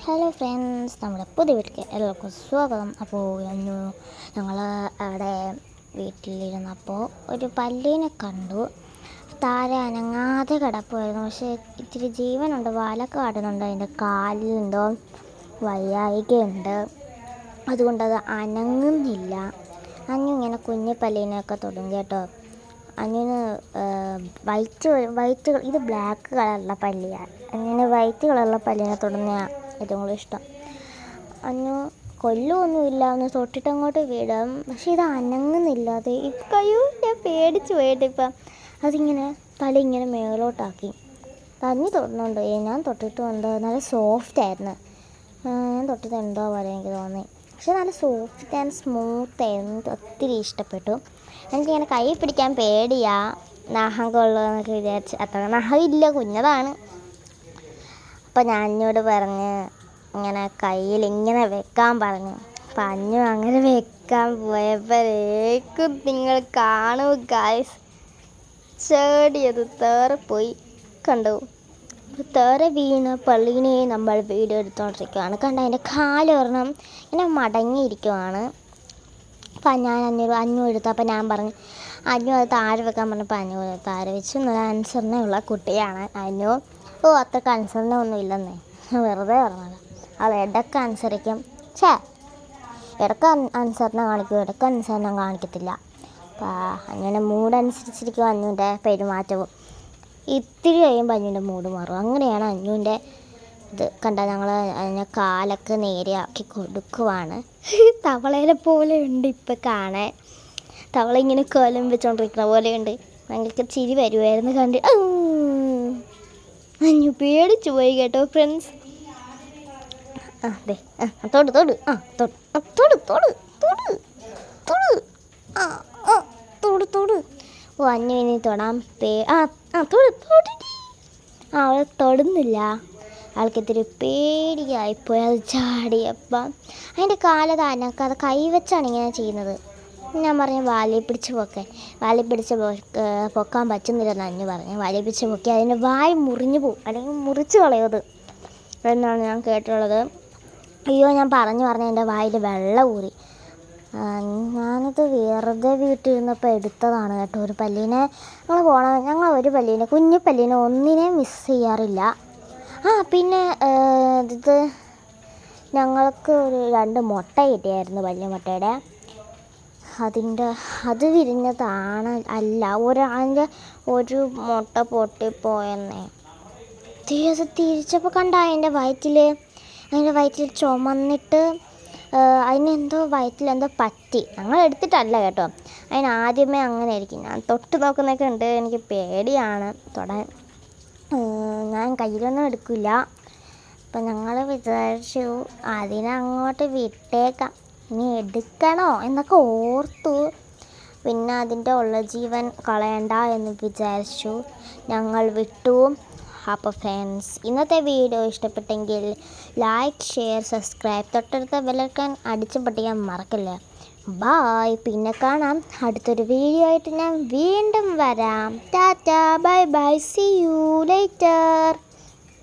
Hello friends, നമ്മുടെ പുതിയ വീട്ടിലേക്ക് എല്ലാവർക്കും സ്വാഗതം. അപ്പോൾ ഞങ്ങൾ അവിടെ വീട്ടിലിരുന്നപ്പോൾ ഒരു പല്ലീനെ കണ്ടു. താഴെ അനങ്ങാതെ കിടപ്പുമായിരുന്നു. പക്ഷേ ഇത്തിരി ജീവനുണ്ട്, വാലൊക്കെ ആടുന്നുണ്ട്. അതിൻ്റെ കാലിലെന്തോ വയ്യായികയുണ്ട്, അതുകൊണ്ടത് അനങ്ങുന്നില്ല. ഇങ്ങനെ കുഞ്ഞു പല്ലീനെയൊക്കെ തുടങ്ങി കേട്ടോ. അഞ്ഞിന് വൈറ്റ് ഇത് ബ്ലാക്ക് കളറുള്ള പല്ലിയാണ്. അങ്ങനെ വൈറ്റ് കളറുള്ള പല്ലിനെ തുടങ്ങിയാണ് ഏറ്റവും കൂടുതൽ ഇഷ്ടം. അന്നു കൊല്ലമൊന്നുമില്ല, ഒന്ന് തൊട്ടിട്ടങ്ങോട്ട് വിടാം. പക്ഷെ ഇത് അനങ്ങുന്നില്ല. അത് കയ്യോ, ഞാൻ പേടിച്ച് പോയിട്ട് ഇപ്പം അതിങ്ങനെ തല ഇങ്ങനെ മേലോട്ടാക്കി തന്നി തൊടുന്നുണ്ട്. ഞാൻ തൊട്ടിട്ടുമുണ്ട്. നല്ല സോഫ്റ്റ് ആയിരുന്നു. ഞാൻ തൊട്ടിട്ട് എന്തോ പോലെ എനിക്ക് തോന്നി. പക്ഷെ നല്ല സോഫ്റ്റ് ആൻഡ് സ്മൂത്ത് ആയിരുന്നു. ഒത്തിരി ഇഷ്ടപ്പെട്ടു. എനിക്കിങ്ങനെ കൈ പിടിക്കാൻ പേടിയാ, നഖം കൊള്ളുമെന്നൊക്കെ വിചാരിച്ച്. അത്ര നഖമില്ല, കുഞ്ഞതാണ്. അപ്പം ഞാൻ അഞ്ഞോട് പറഞ്ഞ് ഇങ്ങനെ കയ്യിൽ ഇങ്ങനെ വെക്കാൻ പറഞ്ഞു. അപ്പം അഞ്ഞു അങ്ങനെ വെക്കാൻ പോയപ്പോഴേക്കും നിങ്ങൾ കാണൂ ഗായ്സ്, ചേടിയത് തേറിപ്പോയി. കണ്ടു, തേറെ വീണ് പള്ളീനെ നമ്മൾ വീഡിയോ എടുത്തുകൊണ്ടിരിക്കുകയാണ്. കണ്ട, അതിൻ്റെ കാലൊരെണ്ണം ഇങ്ങനെ മടങ്ങിയിരിക്കുവാണ്. അപ്പം ഞാൻ അഞ്ഞു എടുത്തു. അപ്പം ഞാൻ പറഞ്ഞു അഞ്ഞു അത് താഴെ വെക്കാൻ പറഞ്ഞപ്പോൾ അഞ്ഞു താഴെ വെച്ചു. നല്ല അനുസരണയുള്ള കുട്ടിയാണ് അഞ്ഞു. അത്രയ്ക്ക് അനുസരണ ഒന്നും ഇല്ലെന്നേ, വെറുതെ പറഞ്ഞത്. അവൾ ഇടയ്ക്ക് അനുസരിക്കും, ഇടയ്ക്ക് അനുസരണ കാണിക്കും, ഇടയ്ക്ക് അനുസരണം കാണിക്കത്തില്ല. അപ്പം അഞ്ഞുവിൻ്റെ മൂഡ് അനുസരിച്ചിരിക്കും അഞ്ഞുവിൻ്റെ പെരുമാറ്റവും. ഇത്തിരി കഴിയുമ്പോൾ അഞ്ഞുവിൻ്റെ മൂഡ് മാറും. അങ്ങനെയാണ് അഞ്ഞുവിൻ്റെ ഇത്. കണ്ട, ഞങ്ങൾ അതിനെ കാലൊക്കെ നേരെയാക്കി കൊടുക്കുവാണ്. തവളേനെ പോലെ ഉണ്ട് ഇപ്പം കാണാൻ. തവള ഇങ്ങനെ കോലം വെച്ചോണ്ടിരിക്കുന്ന പോലെയുണ്ട്. ഭയങ്കര ചിരി വരുമായിരുന്നു കണ്ട്. അഞ്ഞു പേടിച്ചു പോയി കേട്ടോ ഫ്രണ്ട്സ്. അതെ, തൊട് തൊട് തൊട് തൊട് തൊട് തൊട് തൊട് തൊട്. അഞ്ഞു ഇനി തൊടാൻ അവൾ തൊടുന്നില്ല. ആൾക്ക് ഇത്തിരി പേടിയായിപ്പോയി. അത് ചാടിയപ്പം അതിൻ്റെ കാലത് അനക്കാതെ കൈവച്ചാണ് ഇങ്ങനെ ചെയ്യുന്നത്. ഞാൻ പറഞ്ഞു വാലി പിടിച്ച് പൊക്കാൻ പറ്റുന്നില്ലെന്ന് അഞ്ഞു പറഞ്ഞു. വാലി പിടിച്ച് പൊക്കി അതിൻ്റെ വായ മുറിഞ്ഞു പോവും, അല്ലെങ്കിൽ മുറിച്ച് കളയത് എന്നാണ് ഞാൻ കേട്ടുള്ളത്. അയ്യോ, ഞാൻ പറഞ്ഞു എൻ്റെ വായിൽ വെള്ളം ഊറി. ഞാനത് വെറുതെ വീട്ടിലിരുന്നപ്പോൾ എടുത്തതാണ് കേട്ടോ. ഒരു പല്ലീനെ ഞങ്ങൾ ഒരു പല്ലീനെ, കുഞ്ഞു പല്ലീനെ ഒന്നിനെ മിസ് ചെയ്യാറില്ല. പിന്നെ ഇത് ഞങ്ങൾക്ക് ഒരു 2 മുട്ട കിട്ടിയായിരുന്നു, വലിയ മുട്ടയുടെ. അത് വിരിഞ്ഞതാണ് അതിൻ്റെ ഒരു മുട്ട പൊട്ടിപ്പോയെന്നേ. തിരിച്ചപ്പോൾ കണ്ട അതിൻ്റെ വയറ്റിൽ ചുമന്നിട്ട് അതിനെന്തോ വയറ്റിലെന്തോ പറ്റി. ഞങ്ങൾ എടുത്തിട്ടല്ല കേട്ടോ. ആദ്യമേ അങ്ങനെ ആയിരിക്കും. ഞാൻ തൊട്ട് നോക്കുന്നതൊക്കെ ഉണ്ട്. എനിക്ക് പേടിയാണ് തൊടാൻ. ഞാൻ കയ്യിലൊന്നും എടുക്കില്ല. അപ്പം ഞങ്ങൾ വിചാരിച്ചു അതിനങ്ങോട്ട് വിട്ടേക്കാം, ഇനി എടുക്കണോ എന്നൊക്കെ ഓർത്തു. പിന്നെ അതിൻ്റെ ഉള്ള ജീവൻ കളയണ്ട എന്ന് വിചാരിച്ചു, ഞങ്ങൾ വിട്ടു. അപ്പോൾ ഫ്രണ്ട്സ്, ഇന്നത്തെ വീഡിയോ ഇഷ്ടപ്പെട്ടെങ്കിൽ ലൈക്ക്, ഷെയർ, സബ്സ്ക്രൈബ്, തൊട്ടടുത്ത ബെല്ലൈക്കൺ അടിച്ചു പൊട്ടിക്കാൻ മറക്കല്ലേ. ബായ്, പിന്നെ കാണാം. അടുത്തൊരു വീഡിയോ ആയിട്ട് ഞാൻ വീണ്ടും വരാം. Tata, bye bye, see you later.